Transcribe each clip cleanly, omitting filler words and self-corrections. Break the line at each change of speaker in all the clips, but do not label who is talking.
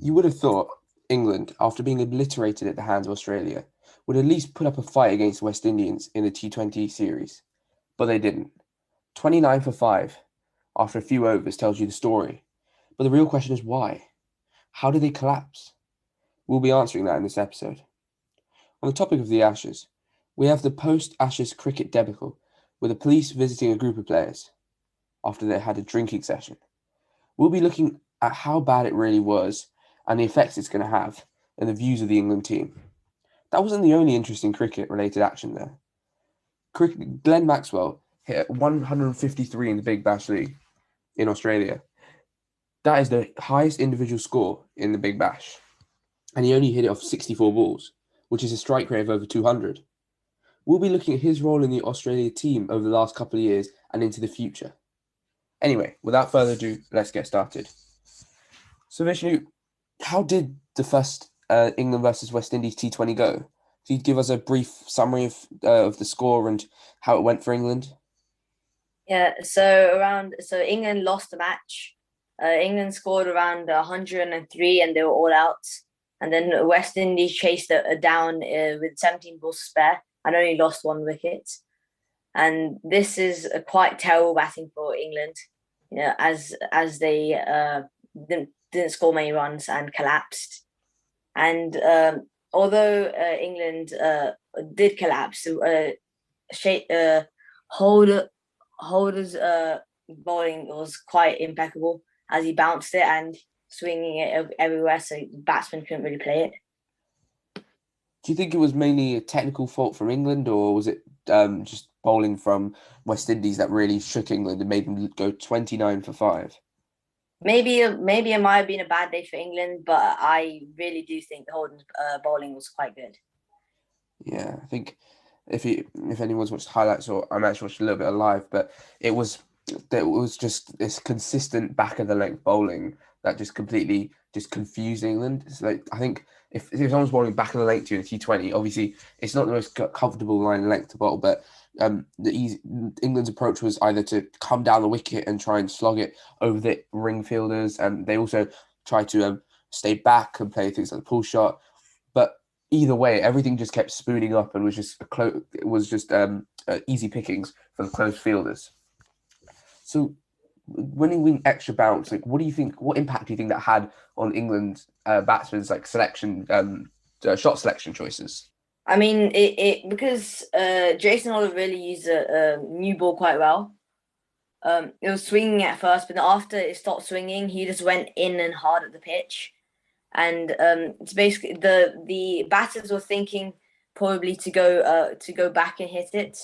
You would have thought England, after being obliterated at the hands of Australia, would at least put up a fight against West Indians in the T20 series, but they didn't. 29 for 5 after a few overs tells you the story. But the real question is why? How did they collapse? We'll be answering that in this episode. On the topic of the Ashes, we have the post-Ashes cricket debacle, with the police visiting a group of players after they had a drinking session. We'll be looking at how bad it really was and the effects it's going to have and the views of the England team. That wasn't the only interesting cricket-related action there. Glenn Maxwell hit 153 in the Big Bash League in Australia. That is the highest individual score in the Big Bash. And he only hit it off 64 balls, which is a strike rate of over 200. We'll be looking at his role in the Australia team over the last couple of years and into the future. Anyway, without further ado, let's get started. So, Vishnu, how did the first England versus West Indies T20 go? Can you give us a brief summary of the score and how it went for England?
Yeah, so England lost the match. England scored around 103 and they were all out. And then West Indies chased it down with 17 balls to spare and only lost one wicket. And this is a quite terrible batting for England, as they didn't score many runs and collapsed. And although England did collapse, Holder's bowling was quite impeccable as he bounced it and swinging it everywhere, so the batsman couldn't really play it.
Do you think it was mainly a technical fault from England, or was it just bowling from West Indies that really shook England and made them go 29 for 5?
Maybe it might have been a bad day for England, but I really do think Holden's bowling was quite good.
Yeah, I think if anyone's watched highlights, or I'm actually watched a little bit of live, but it was just this consistent back of the length bowling that just completely just confused England. It's like, I think if someone's bowling back of the length to you in a T20, obviously it's not the most comfortable line of length to bowl, but England's approach was either to come down the wicket and try and slog it over the ring fielders, and they also tried to stay back and play things like the pull shot. But either way, everything just kept spooning up and was just easy pickings for the close fielders. So when you win extra bounce, like what do you think? What impact do you think that had on England batsmen's like shot selection choices?
I mean, it because Jason Oliver really used a new ball quite well. It was swinging at first, but after it stopped swinging, he just went in and hard at the pitch. And it's basically the batters were thinking probably to go back and hit it.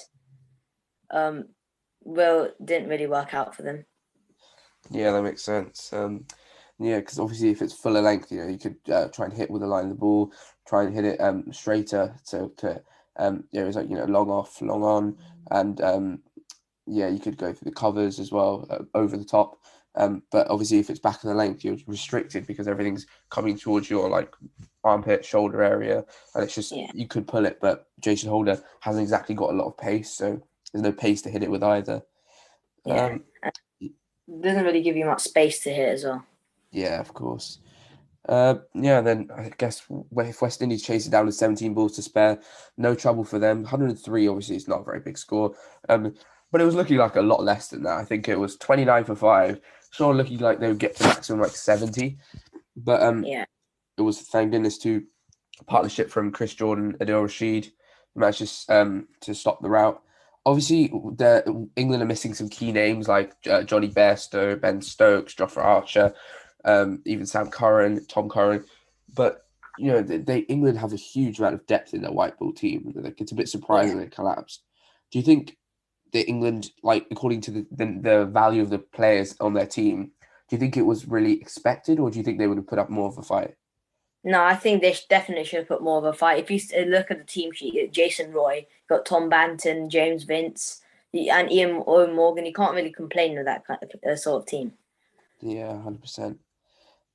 Well, didn't really work out for them.
Yeah, that makes sense. Yeah, because obviously if it's fuller length, you could try and hit with the line of the ball, try and hit it straighter. So it was like long off, long on, and yeah, you could go through the covers as well over the top. But obviously if it's back of the length, you're restricted because everything's coming towards your like armpit, shoulder area, and it's just you could pull it. But Jason Holder hasn't exactly got a lot of pace, so there's no pace to hit it with either.
Yeah, doesn't really give you much space to hit as well.
Yeah, of course. Yeah, then I guess if West Indies chase it down with 17 balls to spare, no trouble for them. 103, obviously, it's not a very big score. But it was looking like a lot less than that. I think it was 29 for 5. Sure, looking like they would get to maximum like 70. But it was, thank goodness, to a partnership from Chris Jordan, Adil Rashid, managed to stop the rout. Obviously, England are missing some key names like Johnny Bairstow, Ben Stokes, Jofra Archer, even Sam Curran, Tom Curran. But England have a huge amount of depth in their white ball team. Like, it's a bit surprising it collapsed. Do you think that England, like according to the value of the players on their team, do you think it was really expected, or do you think they would have put up more of a fight?
No, I think they definitely should have put more of a fight. If you look at the team sheet, Jason Roy, got Tom Banton, James Vince, and Ian Morgan, you can't really complain with that kind of sort of team.
Yeah, 100%.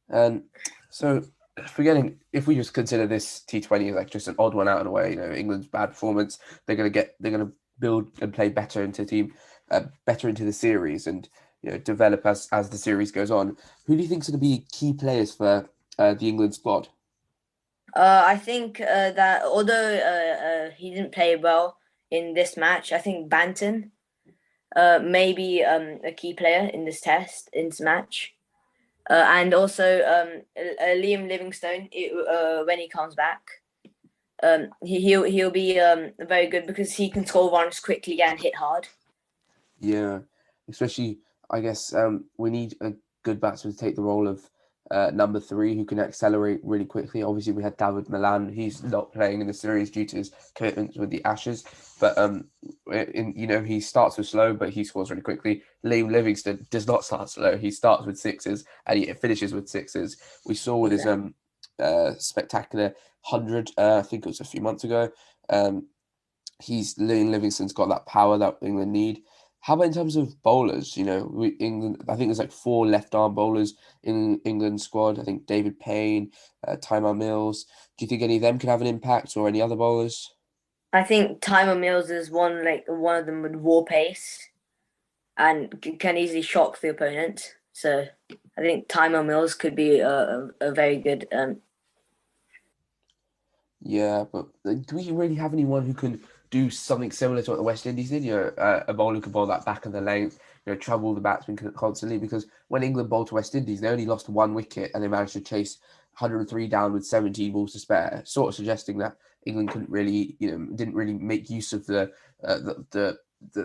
And so, if we just consider this T20 like just an odd one out of the way, England's bad performance, they're gonna build and play better into better into the series, and develop as the series goes on. Who do you think is going to be key players for the England squad?
I think that although he didn't play well in this match, I think Banton may be a key player in this match. And also Liam Livingstone when he comes back. He'll be very good because he can score runs quickly and hit hard.
Yeah, especially I guess we need a good batsman to take the role of number three who can accelerate really quickly. Obviously, we had David Milan. He's not playing in the series due to his commitments with the Ashes, but he starts with slow, but he scores really quickly. Liam Livingston does not start slow. He starts with sixes and he finishes with sixes. We saw with his spectacular 100, I think it was a few months ago. Liam Livingston's got that power that England need. How about in terms of bowlers? England. I think there's like four left arm bowlers in England squad. I think David Payne, Tymal Mills. Do you think any of them could have an impact, or any other bowlers?
I think Tymal Mills is one of them with raw pace and can easily shock the opponent. So I think Tymal Mills could be a very good.
Yeah, but do we really have anyone who can do something similar to what the West Indies did? A bowler who can bowl that back of the length, trouble the batsman constantly. Because when England bowled to West Indies, they only lost one wicket and they managed to chase 103 down with 17 balls to spare, sort of suggesting that England couldn't really, didn't really make use of the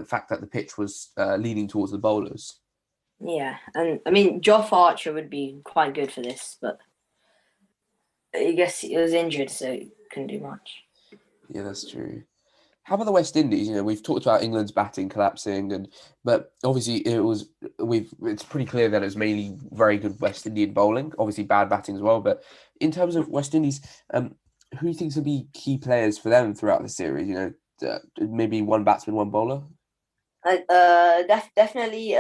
fact that the pitch was leaning towards the bowlers.
Yeah, and I mean Joff Archer would be quite good for this, but I guess he was injured, so he couldn't do much.
Yeah, that's true. How about the West Indies? We've talked about England's batting collapsing, but obviously it's pretty clear that it's mainly very good West Indian bowling. Obviously, bad batting as well. But in terms of West Indies, who do you think will be key players for them throughout the series? Maybe one batsman, one bowler.
Definitely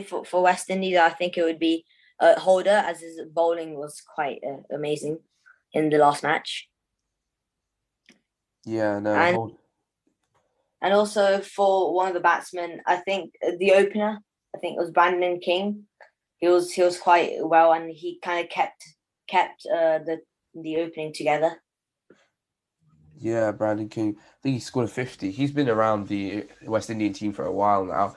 for West Indies, I think it would be Holder, as his bowling was quite amazing in the last match.
Yeah, no,
and and also for one of the batsmen, I think the opener, I think it was Brandon King. He was quite well, and he kind of kept the opening together.
Yeah, Brandon King. I think he scored a 50. He's been around the West Indian team for a while now.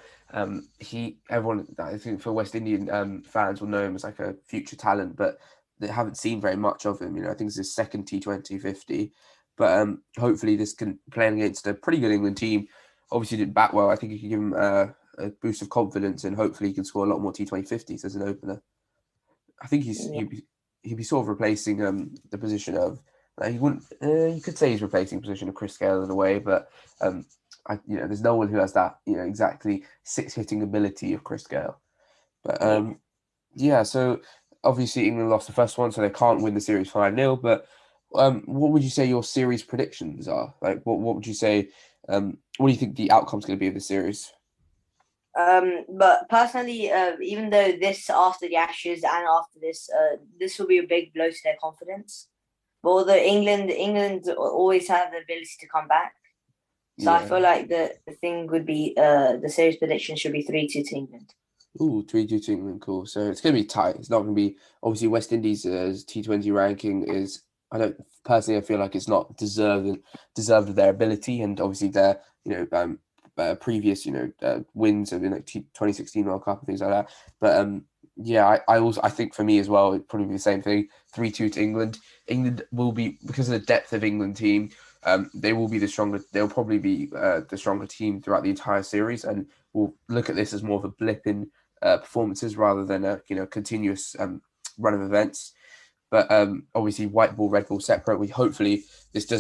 Everyone, I think for West Indian fans will know him as like a future talent, but they haven't seen very much of him. I think it's his second T20 50. But hopefully this can play against a pretty good England team. Obviously didn't bat well. I think you can give him a boost of confidence, and hopefully he can score a lot more T20 50s as an opener. I think
Yeah.
he'd be sort of replacing the position of he wouldn't you could say he's replacing the position of Chris Gale in a way, but there's no one who has that exactly six hitting ability of Chris Gale. But yeah, so obviously England lost the first one, so they can't win the series 5-0. But what would you say your series predictions are? Like, what would you say? What do you think the outcome's going to be of the series?
But personally, even though this after the Ashes and after this will be a big blow to their confidence. But although England always have the ability to come back, so I feel like the thing would be the series prediction should be 3-2 to England.
Ooh, 3-2 to England, cool. So it's going to be tight. It's not going to be obviously West Indies' T20 ranking is. I don't personally. I feel like it's not deserved of their ability, and obviously their previous wins of like 2016 World Cup and things like that. But yeah, I think for me as well, it'd probably be the same thing. 3-2 to England. England will be, because of the depth of England team. They will be the stronger. They'll probably be the stronger team throughout the entire series, and we'll look at this as more of a blip in performances rather than a continuous run of events. But obviously, white ball, red ball separate. We hopefully this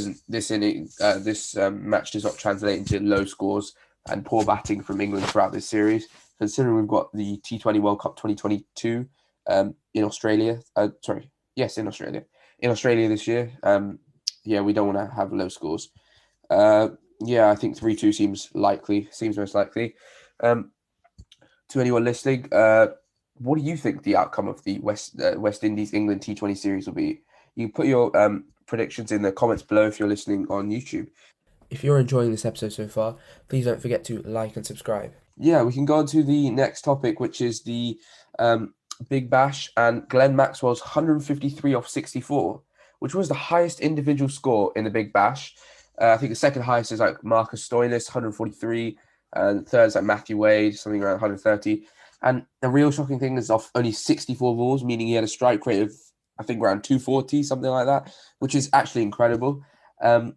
match does not translate into low scores and poor batting from England throughout this series. Considering we've got the T20 World Cup 2022 in Australia. In Australia. In Australia this year. Yeah, we don't want to have low scores. Yeah, I think 3-2 seems likely. Seems most likely. To anyone listening, what do you think the outcome of the West Indies England T20 series will be? You can put your predictions in the comments below if you're listening on YouTube. If you're enjoying this episode so far, please don't forget to like and subscribe. Yeah, we can go on to the next topic, which is the Big Bash, and Glenn Maxwell's 153 off 64, which was the highest individual score in the Big Bash. I think the second highest is like Marcus Stoinis, 143, and third is like Matthew Wade, something around 130. And the real shocking thing is off only 64 balls, meaning he had a strike rate of, I think, around 240, something like that, which is actually incredible. Um,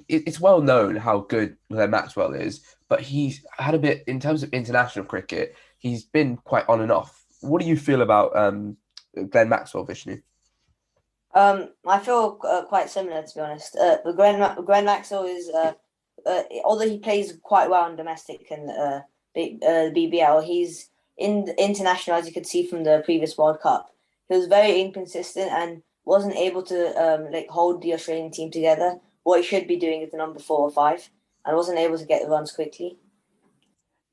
it's well known how good Glenn Maxwell is, but he's had a bit in terms of international cricket. He's been quite on and off. What do you feel about Glenn Maxwell, Vishnu?
I feel quite similar, to be honest. Glenn Maxwell is, although he plays quite well in domestic and BBL, he's in international, as you could see from the previous World Cup. He was very inconsistent and wasn't able to hold the Australian team together. What he should be doing is the number 4 or 5, and wasn't able to get the runs quickly.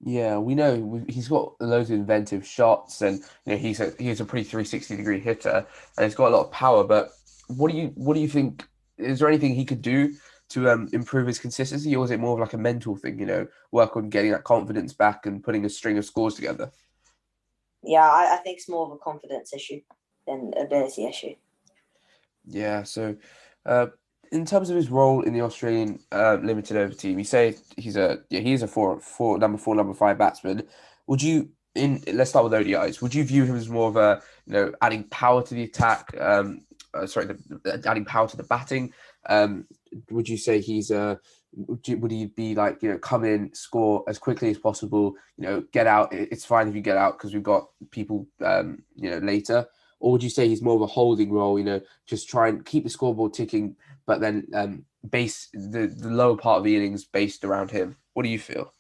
Yeah, we know he's got loads of inventive shots, and he's a pretty 360-degree hitter, and he's got a lot of power. But what do you think? Is there anything he could do to improve his consistency, or is it more of like a mental thing? Work on getting that confidence back and putting a string of scores together.
Yeah, I think it's more of a confidence issue than ability issue.
Yeah, so uh, in terms of his role in the Australian limited over team, you say he's a four number five batsman. Would you let's start with ODIs. Would you view him as more of a adding power to the attack? Adding power to the batting. Would you say he's a would he be like come in, score as quickly as possible? Get out. It's fine if you get out because we've got people later. Or would you say he's more of a holding role? Just try and keep the scoreboard ticking, but then base the lower part of the innings based around him. What do you feel?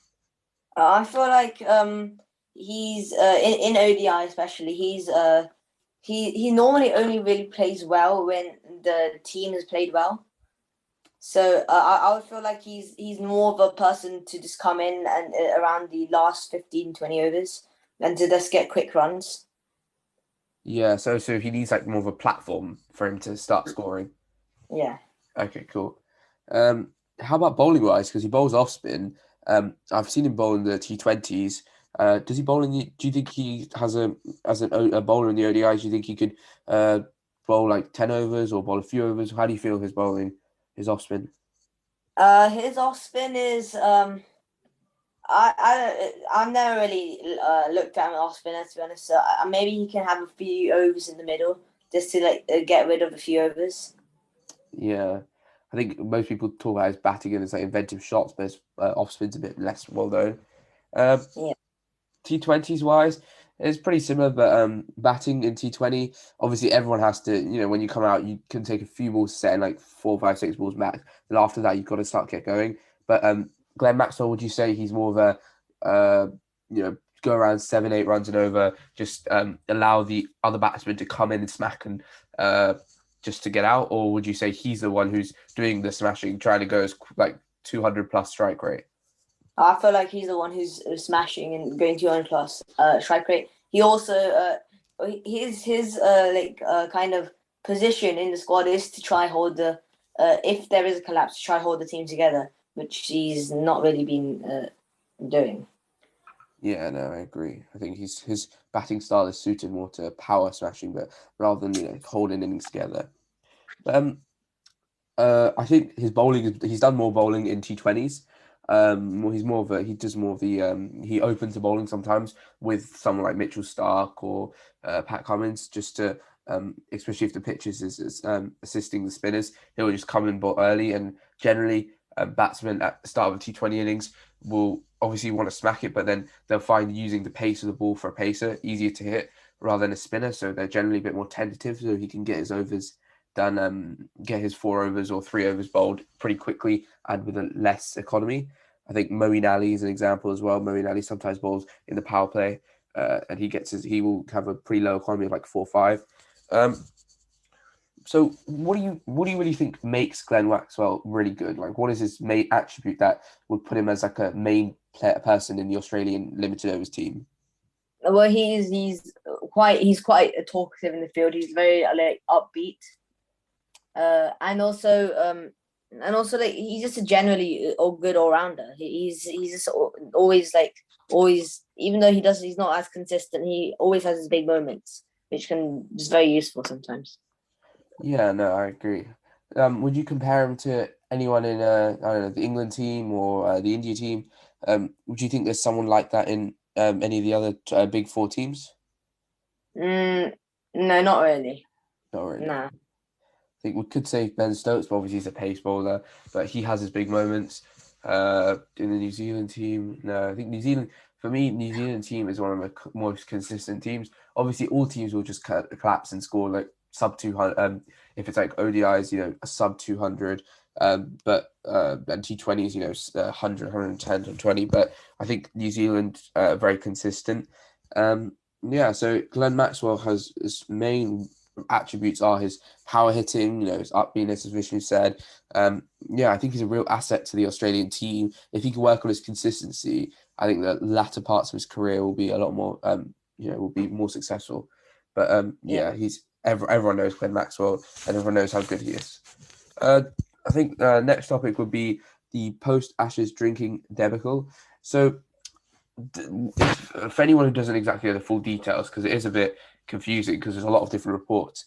I feel like he's in ODI especially. He normally only really plays well when the team has played well. So I would feel like he's more of a person to just come in and around the last 15-20 overs and to just get quick runs.
Yeah, so he needs like more of a platform for him to start scoring.
Yeah.
Okay, cool. How about bowling wise? Because he bowls off spin. I've seen him bowl in the T20s. Does he bowl in the? Do you think he has a bowler in the ODIs? Do you think he could bowl like 10 overs or bowl a few overs? How do you feel his bowling, his off spin?
His off spin is I've never really looked at an off spinner, to be honest. So maybe he can have a few overs in the middle just to get rid of a few overs.
Yeah, I think most people talk about his batting and his like inventive shots, but his off spin's a bit less well known. Um,
Yeah.
T20s wise, it's pretty similar, but batting in T20, obviously everyone has to, when you come out, you can take a few balls set in like 4, 5, 6 balls max. Then after that, you've got to start get going. But Glenn Maxwell, would you say he's more of a, go around 7, 8 runs and over, just allow the other batsmen to come in and smack and just to get out? Or would you say he's the one who's doing the smashing, trying to go as like 200 plus strike rate?
I feel like he's the one who's smashing and going 200 plus strike rate. He also his kind of position in the squad is to try hold the if there is a collapse, to try hold the team together, which he's not really been doing.
Yeah, no, I agree. I think his batting style is suited more to power smashing, but rather than holding innings together. But I think his bowling he's done more bowling in T20s. Well, he does more of the he opens the bowling sometimes with someone like Mitchell Stark or Pat Cummins just to especially if the pitch is assisting the spinners, he'll just come in early and generally batsmen at the start of a T20 innings will obviously want to smack it, but then they'll find using the pace of the ball for a pacer easier to hit rather than a spinner, so they're generally a bit more tentative, so he can get his overs done, get his 4 overs or 3 overs bowled pretty quickly and with a less economy. I think Moeen Ali is an example as well. Moeen Ali sometimes bowls in the power play, and he will have a pretty low economy of like 4 or 5. So what do you really think makes Glenn Maxwell really good? Like, what is his main attribute that would put him as like a main person in the Australian limited overs team?
Well, he's quite talkative in the field. He's very upbeat, and also like he's just a generally good all rounder. He's just always like always, even though he's not as consistent, he always has his big moments, which can just very useful sometimes.
Yeah, no, I agree. Would you compare him to anyone in I don't know, the England team or the India team? Would you think there's someone like that in any of the other big four teams?
No, not really.
Not really.
Nah.
I think we could say Ben Stokes, but obviously he's a pace bowler, but he has his big moments. In the New Zealand team, no, I think New Zealand, for me, New Zealand team is one of the most consistent teams. Obviously, all teams will just collapse and score like sub 200. If it's like ODIs, a sub 200. But and T20s, 100, 110, 120. But I think New Zealand very consistent. Yeah, so Glenn Maxwell has his main attributes are his power hitting, his upbeatness, as Vishnu said. Yeah, I think he's a real asset to the Australian team. If he can work on his consistency, I think the latter parts of his career will be a lot more, will be more successful. But
Yeah.
yeah, everyone knows Glenn Maxwell, and everyone knows how good he is. I think next topic would be the post Ashes drinking debacle. So for anyone who doesn't exactly know the full details, because it is a bit confusing because there's a lot of different reports.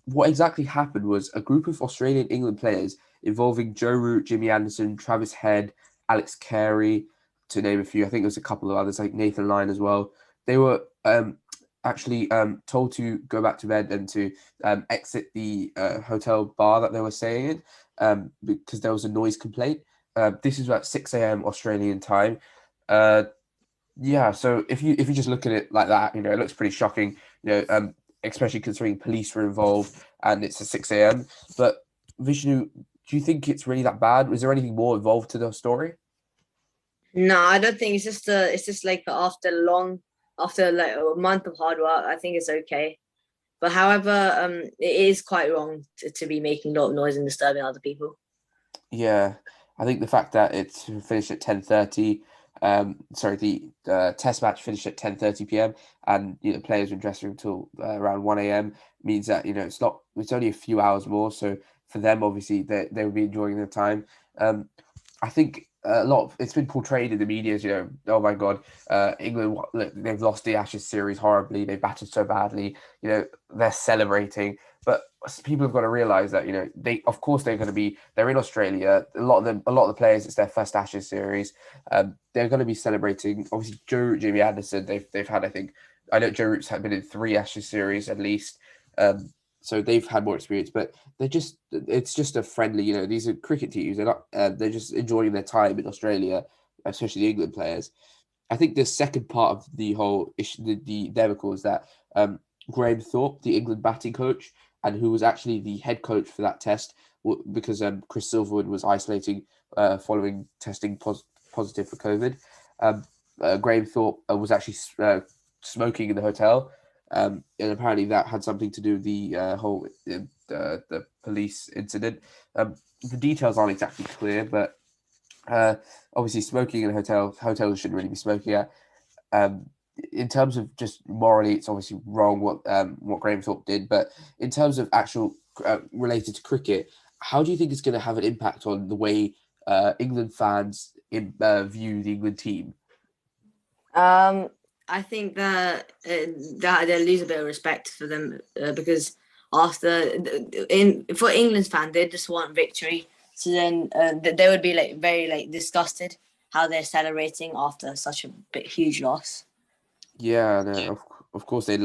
What exactly happened was a group of Australian England players involving Joe Root, Jimmy Anderson, Travis Head, Alex Carey, to name a few. I think there's a couple of others like Nathan Lyon as well. They were actually told to go back to bed and to exit the hotel bar that they were staying in because there was a noise complaint. This is about 6 a.m. Australian time. Uh, yeah, so if you just look at it like that, it looks pretty shocking, especially considering police were involved and it's at 6 a.m. But Vishnu, do you think it's really that bad? Was there anything more involved to the story?
No, I don't think it's just like after like a month of hard work, I think it's okay. But however, it is quite wrong to be making a lot of noise and disturbing other people.
Yeah, I think the fact that it's finished at 10:30, sorry, the test match finished at 10:30 p.m. and players been dressing until around 1 a.m. means that it's only a few hours more. So for them, obviously, they will be enjoying their time. I think a lot of it's been portrayed in the media as, oh my God, England, they've lost the Ashes series horribly. They battered so badly. They're celebrating. But people have got to realize that, of course they're in Australia. A lot of the players, it's their first Ashes series. They're going to be celebrating. Obviously, Joe Root, Jimmy Anderson, they've had, I know Joe Root's been in 3 Ashes series at least. So they've had more experience, but it's just a friendly, these are cricket teams. They're just enjoying their time in Australia, especially the England players. I think the second part of the whole issue, the debacle, is that Graham Thorpe, the England batting coach, and who was actually the head coach for that test, because Chris Silverwood was isolating following testing positive for COVID. Graham Thorpe was actually smoking in the hotel, and apparently that had something to do with the whole the police incident. The details aren't exactly clear, but obviously smoking in a hotels shouldn't really be smoking at. In terms of just morally, it's obviously wrong what Graham Thorpe did, but in terms of actual related to cricket, how do you think it's going to have an impact on the way England fans view the England team?
I think that they lose a bit of respect for them because for England's fan, they just want victory. So then they would be like very like disgusted how they're celebrating after such a huge loss.
Yeah, no, of course they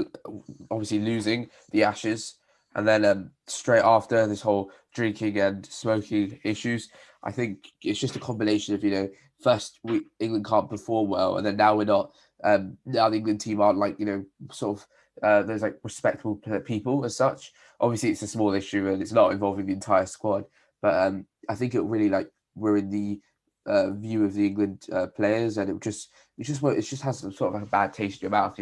obviously losing the Ashes, and then straight after this whole drinking and smoking issues. I think it's just a combination of first England can't perform well, and then now we're not. Now the England team aren't like sort of there's like respectable people as such. Obviously, it's a small issue and it's not involving the entire squad, but I think it really like ruin the view of the England players, and it just has some sort of a bad taste in your mouth.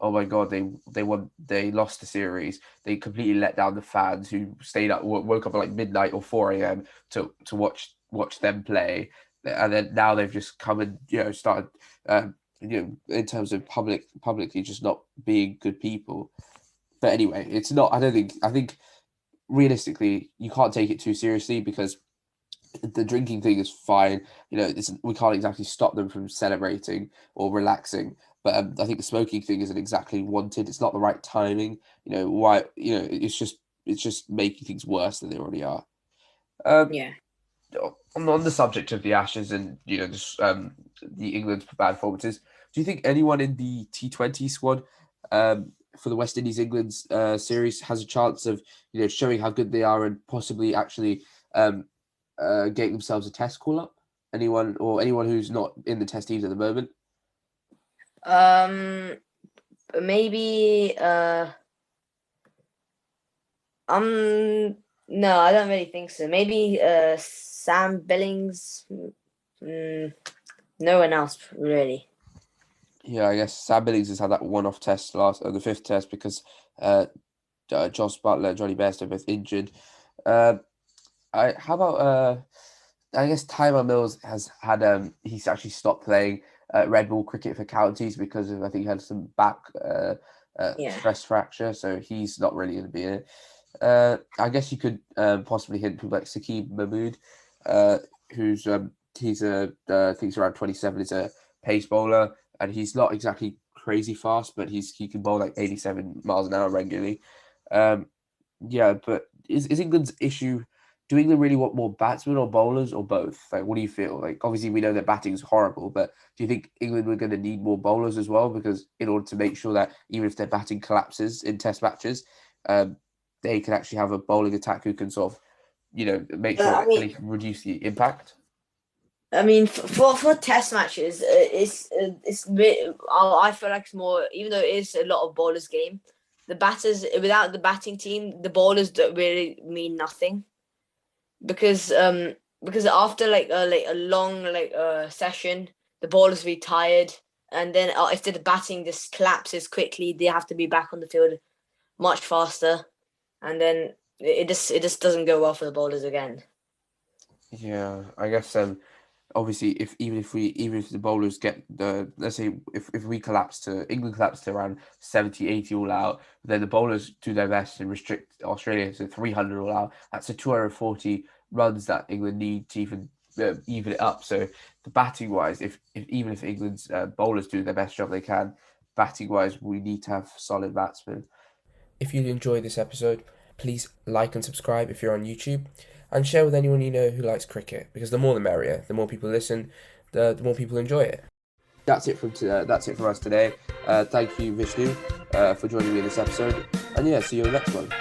Oh my God, they lost the series. They completely let down the fans who stayed up, woke up at like midnight or 4 a.m. to watch them play, and then now they've just come and started in terms of publicly just not being good people. But anyway, it's not. I think realistically you can't take it too seriously because the drinking thing is fine. We can't exactly stop them from celebrating or relaxing. But I think the smoking thing isn't exactly wanted. It's not the right timing. Why? It's just making things worse than they already are. Um,
Yeah.
on the subject of the Ashes and just the England's bad performances, do you think anyone in the T20 squad for the West Indies England's series has a chance of showing how good they are and possibly actually getting themselves a Test call up? Anyone who's not in the Test teams at the moment?
Um, maybe. No, I don't really think so. Maybe Sam Billings. Mm, no one else really.
Yeah, I guess Sam Billings has had that one-off test the fifth test because Joss Butler and Johnny Bairstow both injured. How about I guess Tyler Mills has had he's actually stopped playing red ball cricket for counties because of I think he had some back
Yeah.
stress fracture, so he's not really going to be in it. I guess you could possibly hint people like Sakib Mahmood, who's he's I think he's around 27, is a pace bowler, and he's not exactly crazy fast, but he can bowl like 87 miles an hour regularly. Um, yeah, but is England's issue? Do England really want more batsmen or bowlers or both? Like, what do you feel? Like, obviously, we know that batting is horrible, but do you think England were going to need more bowlers as well? Because in order to make sure that even if their batting collapses in Test matches, um, they can actually have a bowling attack who can sort of, make sure
I
that
mean,
they can reduce the impact.
for Test matches, I feel like it's more, even though it is a lot of bowlers game. The batters, without the batting team, the bowlers don't really mean nothing because after like a long session, the bowlers will be tired, and then if the batting just collapses quickly, they have to be back on the field much faster, and then it just doesn't go well for the bowlers again.
Yeah, I guess obviously even if the bowlers get let's say if we collapse to England collapse to around 70, 80 all out, then the bowlers do their best to restrict Australia to 300 all out. That's a 240 runs that England need to even it up. So the batting wise, if even if England's bowlers do their best job they can, batting wise we need to have solid batsmen. If you enjoyed this episode, please like and subscribe if you're on YouTube, and share with anyone you know who likes cricket, because the more the merrier. The more people listen, the more people enjoy it. That's it from that's it for us today. Thank you, Vishnu, for joining me in this episode, and yeah, see you in the next one.